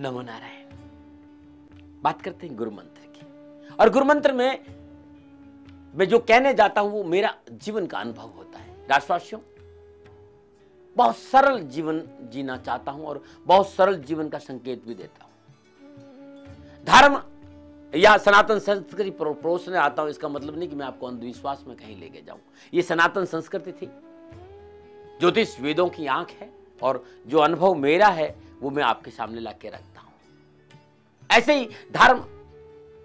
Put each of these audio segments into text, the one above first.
नमो नारायण। बात करते हैं गुरु मंत्र की, और गुरु मंत्र में मैं जो कहने जाता हूं वो मेरा जीवन का अनुभव होता है। राष्ट्रवासियों, बहुत सरल जीवन जीना चाहता हूं और बहुत सरल जीवन का संकेत भी देता हूं। धर्म या सनातन संस्कृति परोसने आता हूं, इसका मतलब नहीं कि मैं आपको अंधविश्वास में कहीं लेके जाऊं। ये सनातन संस्कृति थी, ज्योतिष वेदों की आंख है, और जो अनुभव मेरा है वो मैं आपके सामने लाके रखता हूं। ऐसे ही धर्म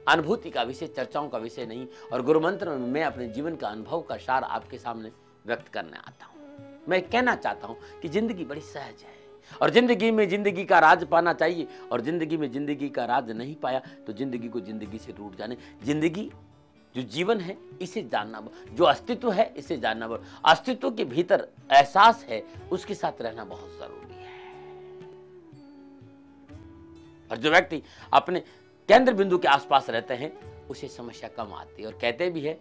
अनुभूति का विषय, चर्चाओं का विषय नहीं, और गुरु मंत्र में मैं अपने जीवन का अनुभव का सार आपके सामने व्यक्त करने आता हूं। मैं कहना चाहता हूं कि जिंदगी बड़ी सहज है, और जिंदगी में जिंदगी का राज पाना चाहिए, और जिंदगी में जिंदगी का राज नहीं पाया तो जिंदगी को जिंदगी से रूठ जाने। जिंदगी जो जीवन है इसे जानना, जो अस्तित्व है इसे जानना, अस्तित्व के भीतर एहसास है उसके साथ रहना बहुत जरूरी है। और जो व्यक्ति अपने केंद्र बिंदु के आसपास रहते हैं उसे समस्या कम आती है। और कहते भी है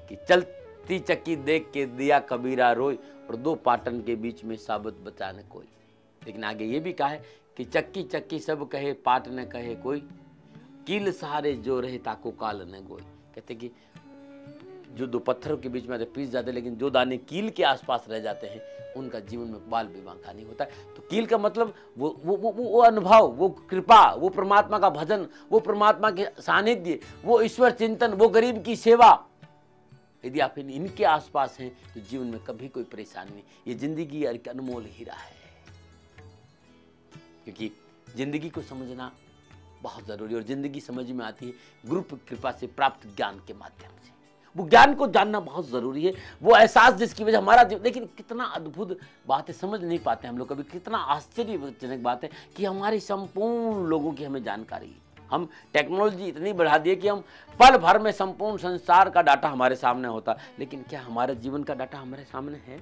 कि चलती चक्की देख के दिया कबीरा रोई, और दो पाटन के बीच में साबत बचा न कोई। लेकिन आगे ये भी कहा है कि चक्की चक्की सब कहे पाट न कहे कोई, कील सहारे जो रहे ताको काल न गोई। कहते कि जो दो पत्थरों के बीच में पीस जाते, लेकिन जो दाने कील के आसपास रह जाते हैं उनका जीवन में बाल विवाह का नहीं होता है। तो कील का मतलब वो अनुभव, वो कृपा, वो परमात्मा का भजन, वो परमात्मा के सानिध्य, वो ईश्वर चिंतन, वो गरीब की सेवा, यदि आप इनके आसपास हैं तो जीवन में कभी कोई परेशानी नहीं। ये जिंदगी एक अनमोल हीरा है, क्योंकि जिंदगी को समझना बहुत जरूरी है, और जिंदगी समझ में आती है गुरु की कृपा से प्राप्त ज्ञान के माध्यम से। वो ज्ञान को जानना बहुत जरूरी है, वो एहसास जिसकी वजह हमारा लेकिन कितना अद्भुत बात है, समझ नहीं पाते हम लोग कभी। कितना आश्चर्यजनक बात है कि हमारी संपूर्ण लोगों की हमें जानकारी है। हम टेक्नोलॉजी इतनी बढ़ा दी है कि हम पल भर में संपूर्ण संसार का डाटा हमारे सामने होता, लेकिन क्या हमारे जीवन का डाटा हमारे सामने है?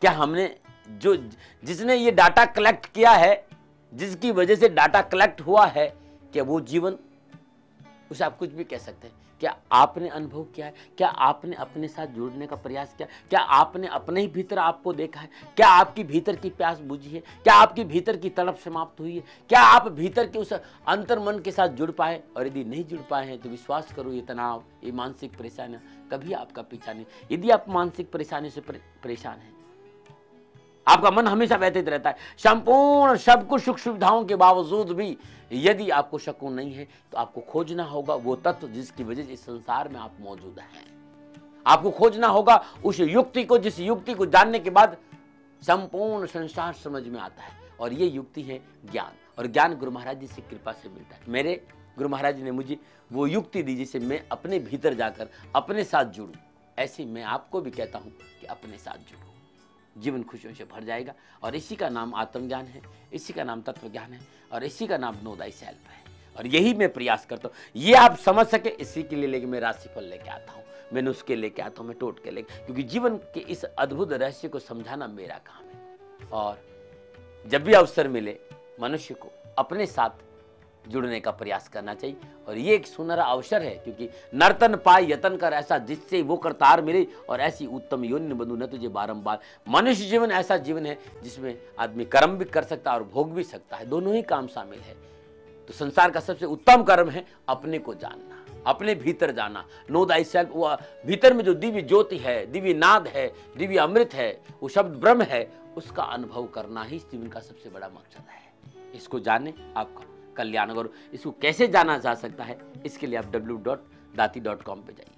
क्या हमने जिसने ये डाटा कलेक्ट किया है, जिसकी वजह से डाटा कलेक्ट हुआ है, क्या वो जीवन, उसे आप कुछ भी कह सकते हैं। क्या आपने अनुभव किया है? क्या आपने अपने साथ जुड़ने का प्रयास किया? क्या आपने अपने ही भीतर आपको देखा है? क्या आपकी भीतर की प्यास बुझी है? क्या आपकी भीतर की तड़प समाप्त हुई है? क्या आप भीतर के उस अंतर मन के साथ जुड़ पाए? और यदि नहीं जुड़ पाए हैं तो विश्वास करो, ये तनाव, ये मानसिक परेशानी कभी आपका पीछा नहीं। यदि आप मानसिक परेशानी से परेशान हैं, आपका मन हमेशा व्यथित रहता है, संपूर्ण सब कुछ सुख सुविधाओं के बावजूद भी यदि आपको सुकून नहीं है, तो आपको खोजना होगा वो तत्व जिसकी वजह से इस संसार में आप मौजूद हैं। आपको खोजना होगा उस युक्ति को, जिस युक्ति को जानने के बाद संपूर्ण संसार समझ में आता है, और ये युक्ति है ज्ञान। और ज्ञान गुरु महाराज जी से कृपा से मिलता है। मेरे गुरु महाराज जी ने मुझे वो युक्ति दी जिससे मैं अपने भीतर जाकर अपने साथ जुड़ूं। ऐसे मैं आपको भी कहता हूं कि अपने साथ जुड़ो, जीवन खुशियों से भर जाएगा। और इसी का नाम आत्मज्ञान है, इसी का नाम तत्व ज्ञान है, और इसी का नाम नो दाई सेल्फ है। और यही मैं प्रयास करता हूँ, ये आप समझ सके, इसी के लिए लेके मैं राशिफल लेके आता हूँ, मैं नुस्खे लेके आता हूँ, मैं टोटके लेके, क्योंकि जीवन के इस अद्भुत रहस्य को समझाना मेरा काम है। और जब भी अवसर मिले मनुष्य को अपने साथ जुड़ने का प्रयास करना चाहिए, और ये एक सुनहरा अवसर है, क्योंकि नर्तन पाए यतन कर ऐसा जिससे वो करतार मिले, और ऐसी उत्तम योनि बंधु न तुझे बारंबार। मनुष्य जीवन ऐसा जीवन है जिसमें आदमी कर्म भी कर सकता है और भोग भी सकता है, दोनों ही काम शामिल है। तो संसार का सबसे उत्तम कर्म है अपने को जानना, अपने भीतर जाना, नो दाई सेल्फ। वो भीतर में जो दिव्य ज्योति है, दिव्य नाद है, दिव्य अमृत है, वो शब्द ब्रह्म है, उसका अनुभव करना ही जीवन का सबसे बड़ा मकसद है। इसको जाने आपका कल्याण। और इसको कैसे जाना जा सकता है, इसके लिए आप www.dati.com पे जाइए।